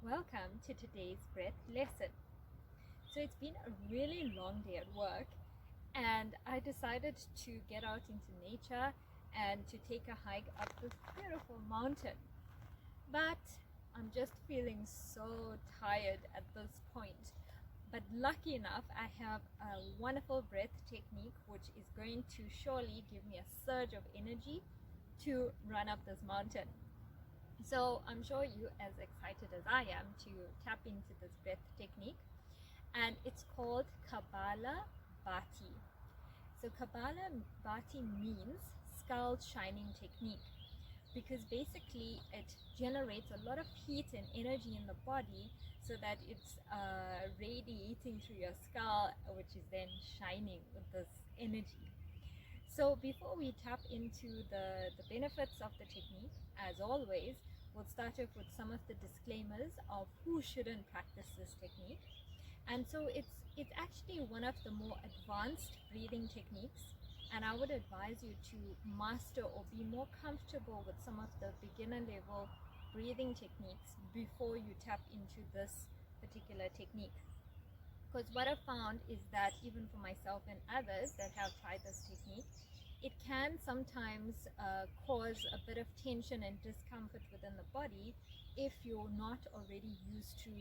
Welcome to today's breath lesson. So it's been a really long day at work, and I decided to get out into nature and to take a hike up this beautiful mountain. But I'm just feeling so tired at this point. But lucky enough, I have a wonderful breath technique which is going to surely give me a surge of energy to run up this mountain. So I'm sure you as excited as I am to tap into this breath technique, and it's called Kapalabhati. So Khabalabhati means skull shining technique because basically it generates a lot of heat and energy in the body so that it's radiating through your skull, which is then shining with this energy. So before we tap into the benefits of the technique, as always, we'll start off with some of the disclaimers of who shouldn't practice this technique. And so it's actually one of the more advanced breathing techniques, and I would advise you to master or be more comfortable with some of the beginner level breathing techniques before you tap into this particular technique. Because what I've found is that even for myself and others that have tried this technique, it can sometimes cause a bit of tension and discomfort within the body if you're not already used to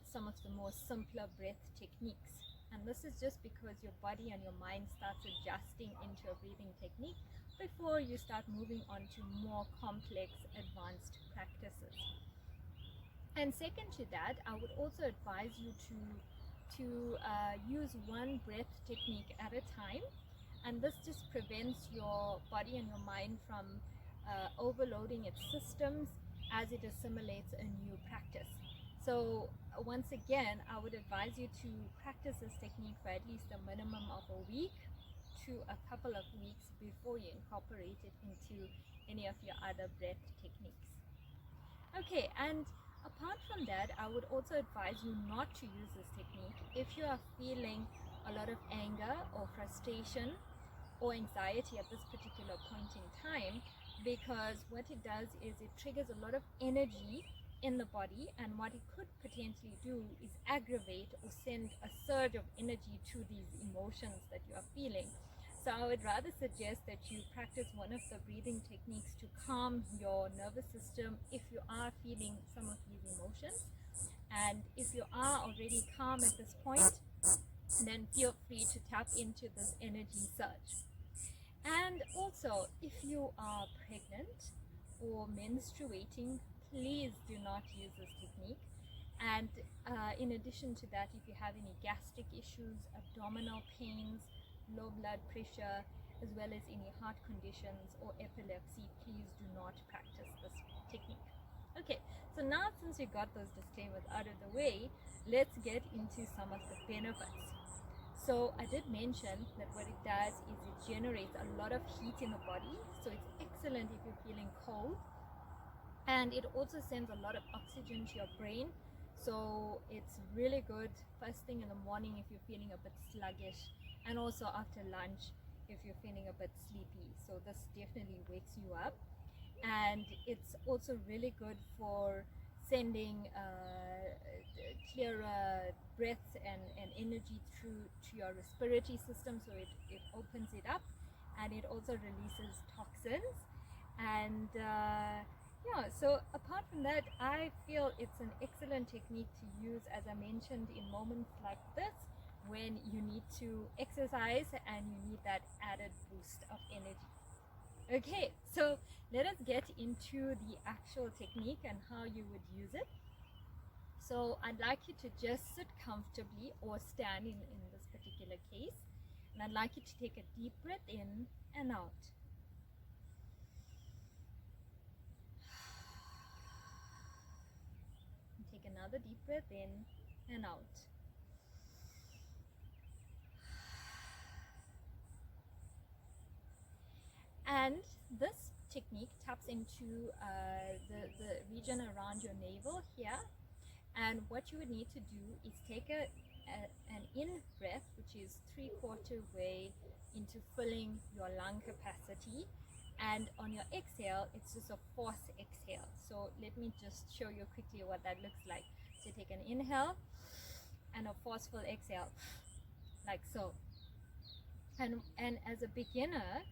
some of the more simpler breath techniques. And this is just because your body and your mind starts adjusting into a breathing technique before you start moving on to more complex advanced practices. And second to that, I would also advise you to use one breath technique at a time, and this just prevents your body and your mind from overloading its systems as it assimilates a new practice. So once again, I would advise you to practice this technique for at least a minimum of a week to a couple of weeks before you incorporate it into any of your other breath techniques. Okay, and apart from that, I would also advise you not to use this technique if you are feeling a lot of anger or frustration or anxiety at this particular point in time, because what it does is it triggers a lot of energy in the body, and what it could potentially do is aggravate or send a surge of energy to these emotions that you are feeling. So I would rather suggest that you practice one of the breathing techniques to calm your nervous system if you are feeling some of these emotions. And if you are already calm at this point, then feel free to tap into this energy surge. And also, if you are pregnant or menstruating, please do not use this technique. And in addition to that, if you have any gastric issues, abdominal pains, low blood pressure, as well as any heart conditions or epilepsy, please do not practice this technique. Okay, so now since we got those disclaimers out of the way, let's get into some of the benefits. So I did mention that what it does is it generates a lot of heat in the body, so it's excellent if you're feeling cold, and it also sends a lot of oxygen to your brain, so it's really good first thing in the morning if you're feeling a bit sluggish, and also after lunch if you're feeling a bit sleepy. So this definitely wakes you up, and it's also really good for sending clearer breath and energy through to your respiratory system, so it opens it up, and it also releases toxins. And yeah, so apart from that, I feel it's an excellent technique to use, as I mentioned, in moments like this when you need to exercise and you need that added boost of energy. Okay, so let us get into the actual technique and how you would use it. So I'd like you to just sit comfortably or stand in this particular case, and I'd like you to take a deep breath in and out. And take another deep breath in and out. And this technique taps into the region around your navel here. And what you would need to do is take an in breath, which is 3/4 way into filling your lung capacity, And on your exhale, it's just a force exhale. So let me just show you quickly what that looks like. So take an inhale and a forceful exhale, like so. And as a beginner,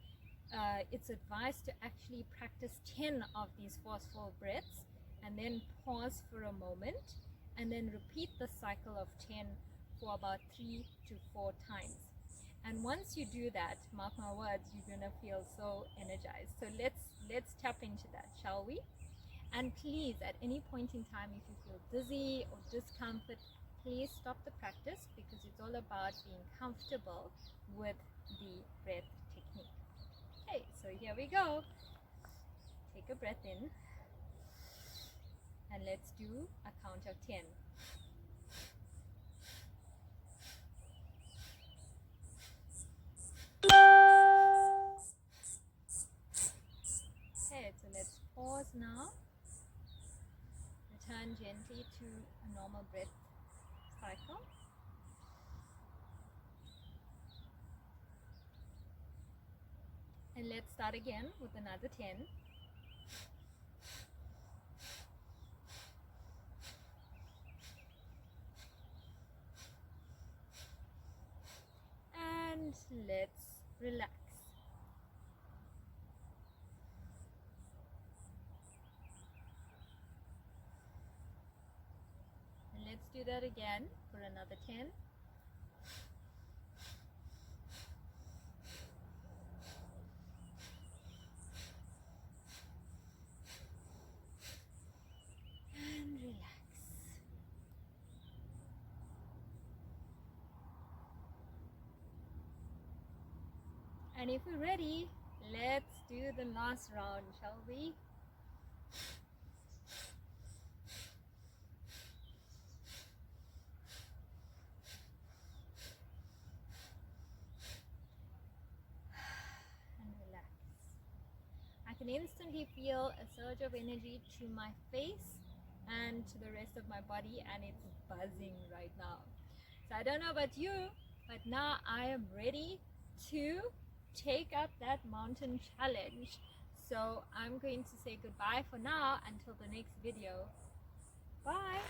it's advised to actually practice 10 of these forceful breaths and then pause for a moment and then repeat the cycle of 10 for about 3 to 4 times. And once you do that, mark my words, you're gonna feel so energized. So let's tap into that, shall we? And please, at any point in time, if you feel dizzy or discomfort, please stop the practice, because it's all about being comfortable with the breath technique. Okay, so here we go. Take a breath in and let's do a count of 10. Okay, so let's pause now. Return gently to a normal breath cycle. And let's start again with another 10. And let's relax. And let's do that again for another 10. And relax. And if we're ready, let's do the last round, shall we? And relax. I can instantly feel a surge of energy to my face and to the rest of my body, and it's buzzing right now. So I don't know about you, but now I am ready to take up that mountain challenge. So I'm going to say goodbye for now until the next video. Bye.